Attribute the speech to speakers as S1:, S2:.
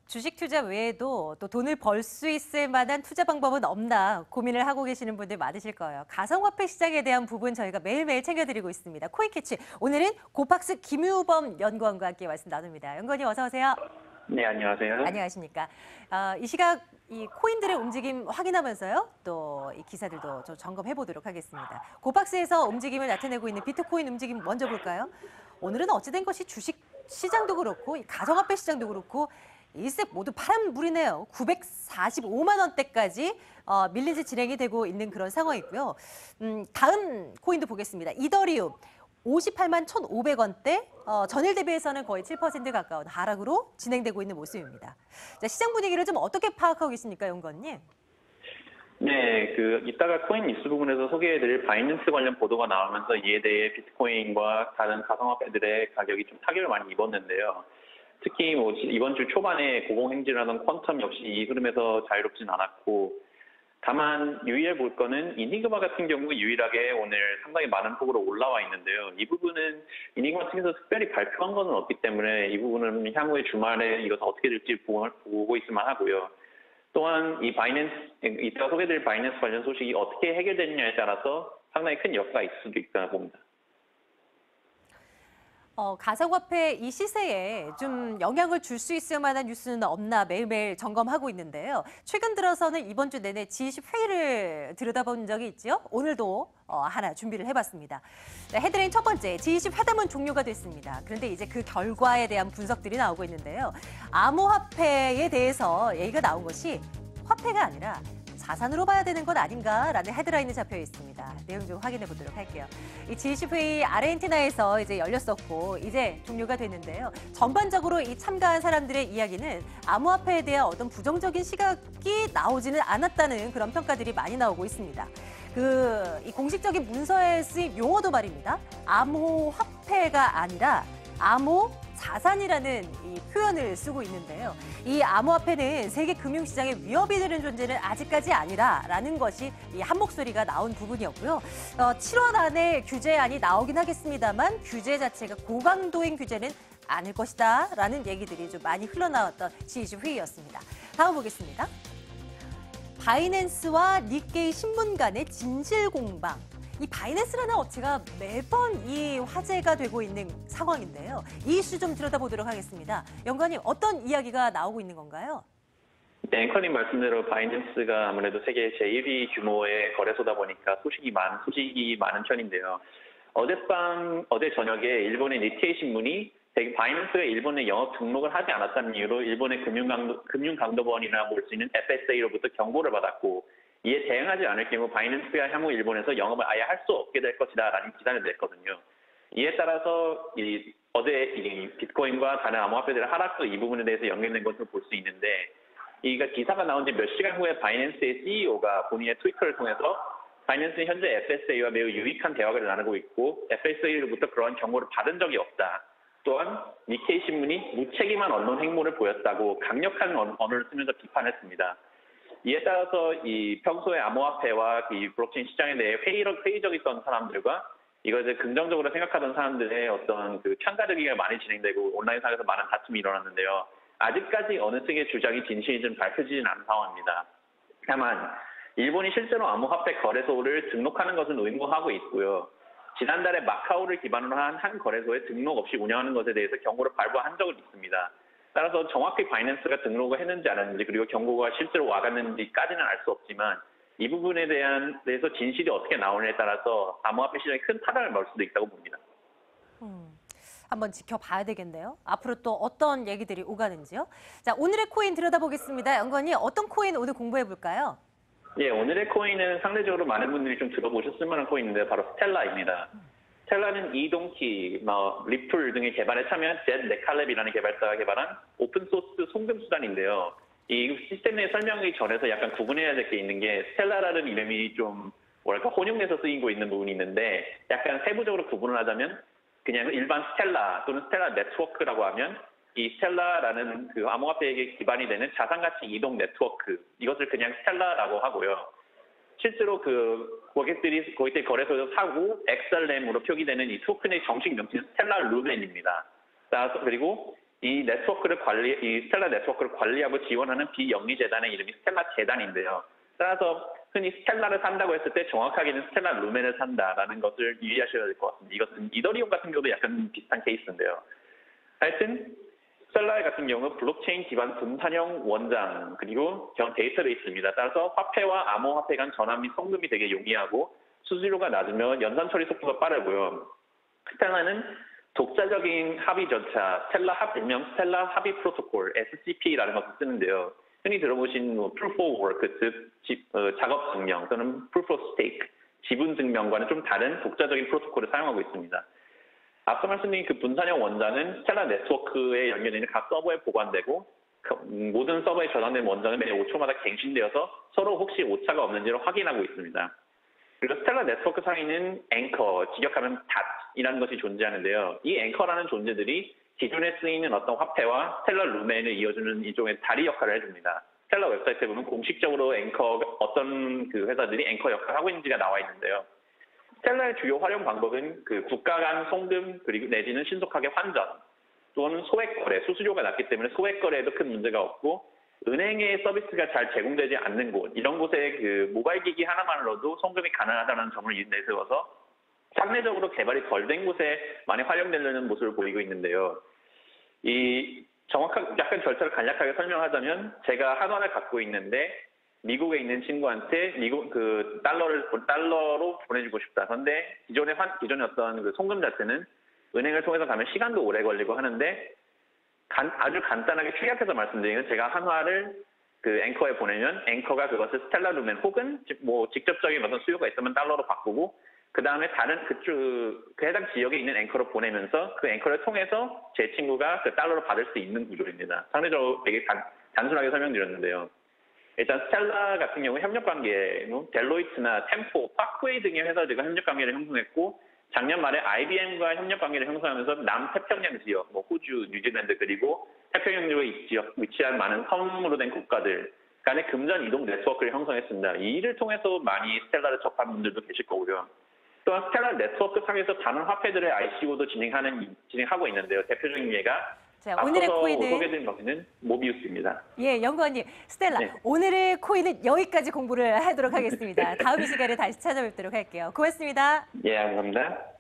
S1: 주식 투자 외에도 또 돈을 벌 수 있을 만한 투자 방법은 없나 고민을 하고 계시는 분들 많으실 거예요. 가상화폐 시장에 대한 부분 저희가 매일매일 챙겨드리고 있습니다. 코인캐치. 오늘은 고팍스 김유범 연구원과 함께 말씀 나눕니다. 연구원님 어서 오세요.
S2: 네, 안녕하세요.
S1: 안녕하십니까. 이 시각 이 코인들의 움직임 확인하면서요. 또 이 기사들도 좀 점검해 보도록 하겠습니다. 고팍스에서 움직임을 나타내고 있는 비트코인 움직임 먼저 볼까요? 오늘은 어찌된 것이 주식 시장도 그렇고 이 가상화폐 시장도 그렇고 일색 모두 파란불이네요. 945만 원대까지 밀린 채 진행이 되고 있는 그런 상황이고요. 다음 코인도 보겠습니다. 이더리움 58만 1,500원대, 전일 대비해서는 거의 7% 가까운 하락으로 진행되고 있는 모습입니다. 자, 시장 분위기를 좀 어떻게 파악하고 계십니까, 연구원님?
S2: 네, 이따가 코인 뉴스 부분에서 소개해드릴 바이낸스 관련 보도가 나오면서 이에 대해 비트코인과 다른 가상화폐들의 가격이 좀 타격을 많이 입었는데요. 특히 이번 주 초반에 고공행진을 하던 퀀텀 역시 이 흐름에서 자유롭진 않았고, 다만 유의해 볼 거는 이니그마 같은 경우 유일하게 오늘 상당히 많은 폭으로 올라와 있는데요. 이 부분은 이니그마 측에서 특별히 발표한 것은 없기 때문에 이 부분은 향후에 주말에 이것을 어떻게 될지 보고 있을만 하고요. 또한 이 바이낸스, 이따가 소개드릴 바이낸스 관련 소식이 어떻게 해결되느냐에 따라서 상당히 큰 여파가 있을 수도 있다고 봅니다.
S1: 가상화폐 이 시세에 좀 영향을 줄 수 있을 만한 뉴스는 없나 매일매일 점검하고 있는데요. 최근 들어서는 이번 주 내내 G20 회의를 들여다본 적이 있죠. 오늘도 하나 준비를 해봤습니다. 네, 헤드라인 첫 번째, G20 회담은 종료가 됐습니다. 그런데 이제 그 결과에 대한 분석들이 나오고 있는데요. 암호화폐에 대해서 얘기가 나온 것이 화폐가 아니라 자산으로 봐야 되는 건 아닌가라는 헤드라인이 잡혀 있습니다. 내용 좀 확인해 보도록 할게요. 이 G20 회의 아르헨티나에서 이제 열렸었고 이제 종료가 됐는데요. 전반적으로 이 참가한 사람들의 이야기는 암호화폐에 대한 어떤 부정적인 시각이 나오지는 않았다는 그런 평가들이 많이 나오고 있습니다. 이 공식적인 문서에 쓰인 용어도 말입니다. 암호화폐가 아니라 암호 자산이라는 이 표현을 쓰고 있는데요. 이 암호화폐는 세계 금융시장에 위협이 되는 존재는 아직까지 아니라라는 것이 이 한 목소리가 나온 부분이었고요. 7월 안에 규제안이 나오긴 하겠습니다만 규제 자체가 고강도인 규제는 아닐 것이다라는 얘기들이 좀 많이 흘러나왔던 G20 회의였습니다. 다음 보겠습니다. 바이낸스와 니케이 신문 간의 진실 공방. 이 바이낸스라는 업체가 매번 이 화제가 되고 있는 상황인데요. 이 이슈 좀 들여다보도록 하겠습니다. 연구원님, 어떤 이야기가 나오고 있는 건가요?
S2: 네, 앵커님 말씀대로 바이낸스가 아무래도 세계 제1위 규모의 거래소다 보니까 소식이 많은 편인데요. 어제 저녁에 일본의 니케이 신문이 바이낸스가 일본에 영업 등록을 하지 않았다는 이유로 일본의 금융감독원이나 볼 수 있는 FSA로부터 경고를 받았고, 이에 대응하지 않을 경우 바이낸스가 향후 일본에서 영업을 아예 할 수 없게 될 것이다라는 기사를 냈거든요. 이에 따라서 어제 비트코인과 다른 암호화폐들의 하락도 이 부분에 대해서 연결된 것으로 볼 수 있는데, 기사가 나온 지 몇 시간 후에 바이낸스의 CEO가 본인의 트위터를 통해서 바이낸스는 현재 FSA와 매우 유익한 대화를 나누고 있고 FSA로부터 그러한 경고를 받은 적이 없다. 또한 니케이 신문이 무책임한 언론 행보를 보였다고 강력한 언어를 쓰면서 비판했습니다. 이에 따라서 평소에 암호화폐와 이 블록체인 시장에 대해 회의적이었던 사람들과 이것을 긍정적으로 생각하던 사람들의 어떤 편가르기가 많이 진행되고 온라인상에서 많은 다툼이 일어났는데요. 아직까지 어느 측의 주장이 진실인지 는 밝혀지진 않은 상황입니다. 다만 일본이 실제로 암호화폐 거래소를 등록하는 것은 의무화하고 있고요. 지난달에 마카오를 기반으로 한 거래소에 등록 없이 운영하는 것에 대해서 경고를 발부한 적은 있습니다. 따라서 정확히 바이낸스가 등록을 했는지 안 했는지 그리고 경고가 실제로 와갔는지까지는 알 수 없지만 이 부분에 대해서 진실이 어떻게 나오느냐에 따라서 암호화폐 시장에 큰 타격을 넣을 수도 있다고 봅니다.
S1: 한번 지켜봐야 되겠네요. 앞으로 또 어떤 얘기들이 오가는지요. 자, 오늘의 코인 들여다보겠습니다. 연구원님, 어떤 코인 오늘 공부해 볼까요?
S2: 예, 오늘의 코인은 상대적으로 많은 분들이 좀 들어보셨을 만한 코인인데 바로 스텔라입니다. 스텔라는 이동키, 리플 등의 개발에 참여한 젯 네칼렙이라는 개발사가 개발한 오픈소스 송금 수단인데요. 이 시스템의 설명이 전에서 약간 구분해야 될 게 있는 게 스텔라라는 이름이 좀 혼용돼서 쓰이고 있는 부분이 있는데 약간 세부적으로 구분을 하자면 그냥 일반 스텔라 또는 스텔라 네트워크라고 하면 이 스텔라라는 암호화폐에 기반이 되는 자산가치 이동 네트워크, 이것을 그냥 스텔라라고 하고요. 실제로 고객들 거래소에서 사고 XRM으로 표기되는 이 토큰의 정식 명칭은 스텔라 루벤입니다. 그리고 이 스텔라 네트워크를 관리하고 지원하는 비영리 재단의 이름이 스텔라 재단인데요. 따라서 흔히 스텔라를 산다고 했을 때 정확하게는 스텔라 루멘을 산다라는 것을 유의하셔야 될 것 같습니다. 이것은 이더리움 같은 경우도 약간 비슷한 케이스인데요. 하여튼 스텔라 같은 경우 블록체인 기반 분산형 원장 그리고 데이터를 있습니다. 따라서 화폐와 암호화폐 간 전환 및 송금이 되게 용이하고 수수료가 낮으며 연산 처리 속도가 빠르고요. 스텔라는 독자적인 합의 절차, 일명 스텔라 합의 프로토콜 (SCP)라는 것을 쓰는데요. 흔히 들어보신 Proof of Work, 즉 작업 증명 또는 Proof of Stake, 지분 증명과는 좀 다른 독자적인 프로토콜을 사용하고 있습니다. 앞서 말씀드린 그 분산형 원자는 스텔라 네트워크에 연결되어 있는 각 서버에 보관되고 모든 서버에 저장된 원자는 매일 5초마다 갱신되어서 서로 혹시 오차가 없는지를 확인하고 있습니다. 그리고 스텔라 네트워크 상에는 앵커, 직역하면 닷이라는 것이 존재하는데요. 이 앵커라는 존재들이 기존에 쓰이는 어떤 화폐와 스텔라 루멘을 이어주는 일종의 다리 역할을 해줍니다. 스텔라 웹사이트에 보면 공식적으로 어떤 그 회사들이 앵커 역할을 하고 있는지가 나와 있는데요. 스텔라의 주요 활용 방법은 그 국가 간 송금 그리고 내지는 신속하게 환전 또는 소액 거래, 수수료가 낮기 때문에 소액 거래에도 큰 문제가 없고 은행의 서비스가 잘 제공되지 않는 곳, 이런 곳에 그 모바일 기기 하나만으로도 송금이 가능하다는 점을 내세워서 상대적으로 개발이 덜 된 곳에 많이 활용되는 모습을 보이고 있는데요. 약간 절차를 간략하게 설명하자면 제가 한원을 갖고 있는데 미국에 있는 친구한테 달러로 보내주고 싶다. 그런데 기존의 어떤 그 송금 자체는 은행을 통해서 가면 시간도 오래 걸리고 하는데 아주 간단하게 축약해서 말씀드리면 제가 한화를 그 앵커에 보내면 앵커가 그것을 스텔라 루멘 혹은 직접적인 어떤 수요가 있으면 달러로 바꾸고 그 다음에 다른 그 해당 지역에 있는 앵커로 보내면서 그 앵커를 통해서 제 친구가 그 달러로 받을 수 있는 구조입니다. 상대적으로 되게 단순하게 설명드렸는데요. 일단 스텔라 같은 경우 협력관계, 델로이트나 템포, 파크웨이 등의 회사들과 협력관계를 형성했고 작년 말에 IBM과 협력관계를 형성하면서 남태평양 지역, 호주, 뉴질랜드 그리고 태평양 지역에 위치한 많은 섬으로 된 국가들 간의 금전 이동 네트워크를 형성했습니다. 이 일을 통해서 많이 스텔라를 접한 분들도 계실 거고요. 또한 스텔라 네트워크 상에서 다른 화폐들의 ICO도 진행하고 있는데요. 대표적인 예가
S1: 자, 오늘의 코인은
S2: 소개된 것은 모비우스입니다.
S1: 예, 연구원님, 스텔라,
S2: 네.
S1: 오늘의 코인은 여기까지 공부를 하도록 하겠습니다. 다음 이 시간에 다시 찾아뵙도록 할게요. 고맙습니다.
S2: 예, 감사합니다.